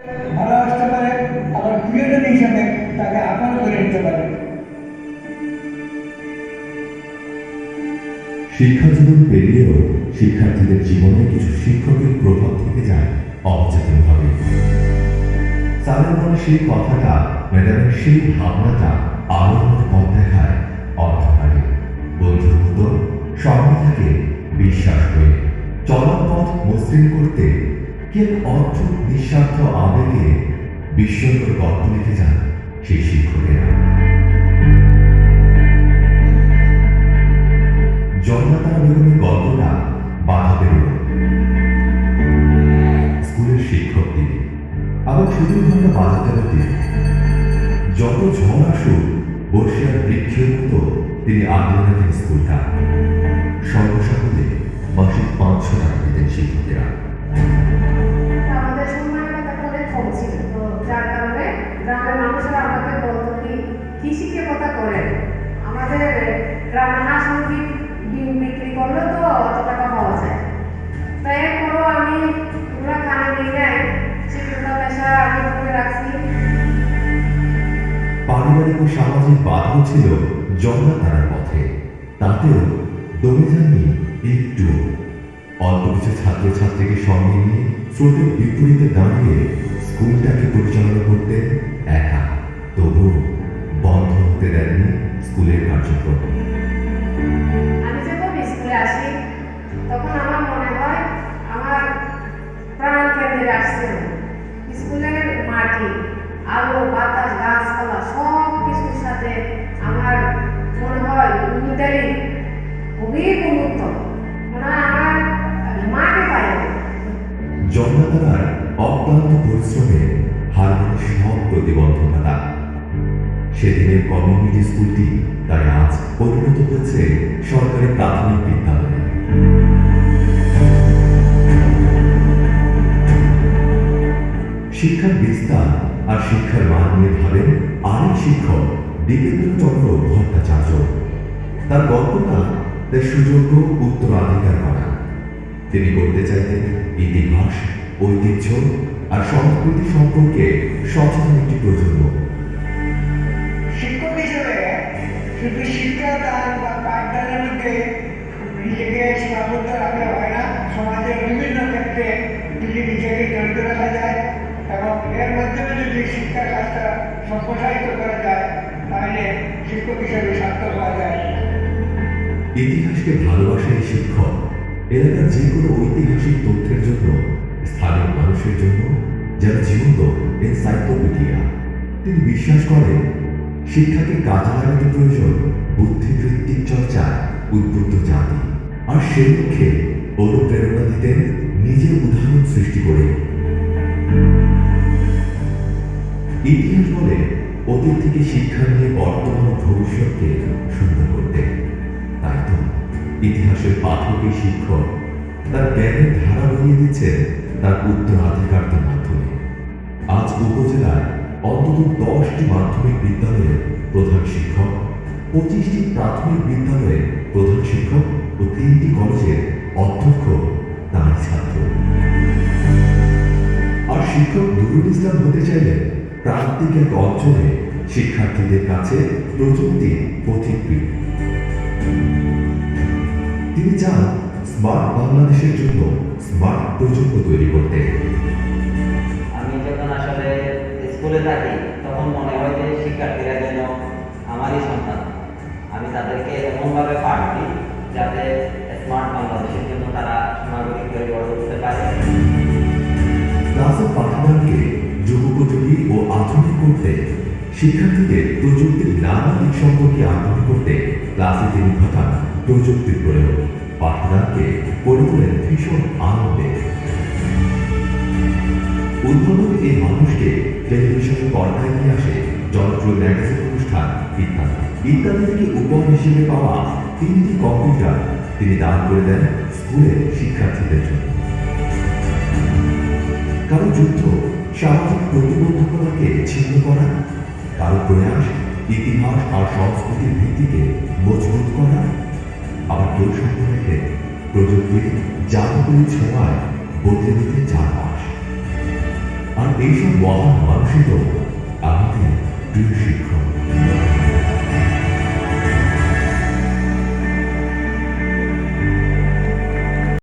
ভালোবাসতে পারে, আবার প্রিয়জন হিসাবে তাকে আপন করে নিতে পারে। শিক্ষা জীবন পেরিয়েও শিক্ষার্থীদের জীবনে কিছু শিক্ষকের প্রভাব থেকে যায় অবচেতনভাবে। স্যারের মনে সেই কথাটা, ম্যাডামের সেই ভাবনাটা আলোর পথ দেখায় অন্ধকারে। বন্ধুর মতো সঙ্গে থাকে বিশ্বাস হয়ে চলার পথ মসৃণ করতে কি এক অদ্ভুত নিঃস্বার্থ আবেগে বিস্ময়কর গল্প লিখে যান সেই শিক্ষকেরা। জন্নাতারা বেগমের গল্পটা বাধা পেরোল। স্কুলের শিক্ষক তিনি, আবার ছুটির ঘন্টা বাজাতে হতে যত ঝড় আসুক বর্ষিয়ার বৃক্ষের মতো তিনি আগলে রাখেন স্কুলটা। সর্বসাকুল্যে মাসিক 500 টাকা দিতেন শিক্ষকেরা। আমাদের সময়ের কথা অনেক কম ছিল, তো যার কারণে গ্রামের মানুষেরা আমাকে বলতো কি শিক্ষকতা করেন, আমাদের গ্রামে হাঁস মুরগি ডিম বিক্রি করলে তো অত টাকা পাওয়া যায়। তো এরপরও আমি পুরা কানে নিয়ে শিক্ষকতা পেশা আগে করে রাখছি। পারিবারিক ও সামাজিক বাধাও ছিল জন্নাতারার পথে, তাতেও দমে যাননি একটু। অল্প কিছু ছাত্রছাত্রীকে সঙ্গে নিয়ে স্রোতের বিপরীতে দাঁড়িয়ে স্কুলটাকে পরিচালনা করতেন একা। তবুও বন্ধ হতে দেননি স্কুলের কার্যক্রম। আমি যখন স্কুলে আসি তখন আমার মনে হয় আমার প্রাণ কেন্দ্রে আসছে আমি। স্কুলের মাটি, আলো, বাতাস, গাছপালা সব কিছুর সাথে আমার মনে হয় মিতালি খুবই বন্ধুত্ব, মনে হয় আমার মাকে পাই। জন্নাতারার অক্লান্ত পরিশ্রমে হার মানে সব প্রতিবন্ধকতা। সেদিনের কমিউনিটি স্কুলটি তাই আজ পরিণত হয়েছে সরকারি প্রাথমিক বিদ্যালয়ে। শিক্ষার বিস্তার আর শিক্ষার মান নিয়ে ভাবেন আরেক শিক্ষক দীপেন্দ্রচন্দ্র ভট্টাচার্য। তার গল্পটা তার সুযোগ্য উত্তরাধিকার করা। তিনি করতে চাইতেন ইতিহাস, ঐতিহ্য আর সংস্কৃতি সম্পর্কে সচেতন একটি প্রজন্ম। শিক্ষক হিসেবে শুধু শিক্ষাদান বা পাঠদানের মধ্যে নিজেকে সীমাবদ্ধ রাখলে হয় না, সমাজের বিভিন্ন ক্ষেত্রে যদি নিজেকে জড়িত রাখা যায় এবং এর মাধ্যমে যদি শিক্ষা কাজটা সম্প্রসারিত করা যায় তাহলে শিক্ষক হিসেবে সার্থক হওয়া যায়। ইতিহাসকে ভালোবাসা এই শিক্ষক এলাকার যে কোনো ঐতিহাসিক তথ্যের জন্য, স্থানীয় মানুষের জন্য যেন জীবন্ত এনসাইক্লোপিডিয়া। তিনি বিশ্বাস করেন শিক্ষাকে কাজে লাগাতে প্রয়োজন বুদ্ধিবৃত্তিক চর্চায় উদ্বুদ্ধ জাতি, আর সে লক্ষ্যে অনুপ্রেরণা দিতেন নিজের উদাহরণ সৃষ্টি করে। ইতিহাস বলে অতীত থেকে শিক্ষা নিয়ে বর্তমান ও ভবিষ্যৎকে সুন্দর করতে। তাই তো ইতিহাসের পাঠকের শিক্ষক তার জ্ঞানের ধারা বইয়ে দিচ্ছেন তার উত্তরাধিকারদের মাধ্যমে। আজ উপজেলায় অন্তত 10টি মাধ্যমিক বিদ্যালয়ের প্রধান শিক্ষক, 25টি প্রাথমিক বিদ্যালয়ের প্রধান শিক্ষক ও 3টি কলেজের অধ্যক্ষ তাঁর ছাত্র। আর শিক্ষক নুরুল ইসলাম হতে চাইলে প্রান্তিক এক অঞ্চলে শিক্ষার্থীদের কাছে প্রযুক্তি পথিকৃৎ। তিনি চান স্মার্ট বাংলাদেশের জন্য স্মার্ট প্রজন্ম তৈরি করতে। আমি যখন আসলে স্কুলে থাকি তখন মনে হয় যে শিক্ষার্থীরা যেন আমারই সন্তান। আমি তাদেরকে এমনভাবে পাঠ দিই যাতে স্মার্ট বাংলাদেশের জন্য তারা নাগরিক হয়ে গড়ে উঠতে পারে। ক্লাসের পাঠদানকে যুগোপযোগী ও আধুনিক করতে, শিক্ষার্থীদের প্রযুক্তির নানা দিক সম্পর্কে আগ্রহী করতে ক্লাসে তিনি ঘটান প্রযুক্তির প্রয়োগ। পাঠদানকে করে তোলেন ভীষণ আনন্দে। উদ্ভাবক এই মানুষকে টেলিভিশনের পর্দায় নিয়ে আসে জনপ্রিয় ম্যাগাজিন অনুষ্ঠান ইত্যাদি থেকে উপহার হিসেবে পাওয়া 3টি কম্পিউটার তিনি দান করে দেন স্কুলের শিক্ষার্থীদের জন্য। কারো যুদ্ধ সামাজিক প্রতিবন্ধকতাকে ছিন্ন করা, কারো প্রয়াস ইতিহাস আর সংস্কৃতির ভিত্তিকে মজবুত করা, আবার কেউ স্বপ্ন দেখে প্রযুক্তির জাদুকরী ছোঁয়ায় বদলে দিতে চারপাশ। আর এইসব মহান মানুষই তো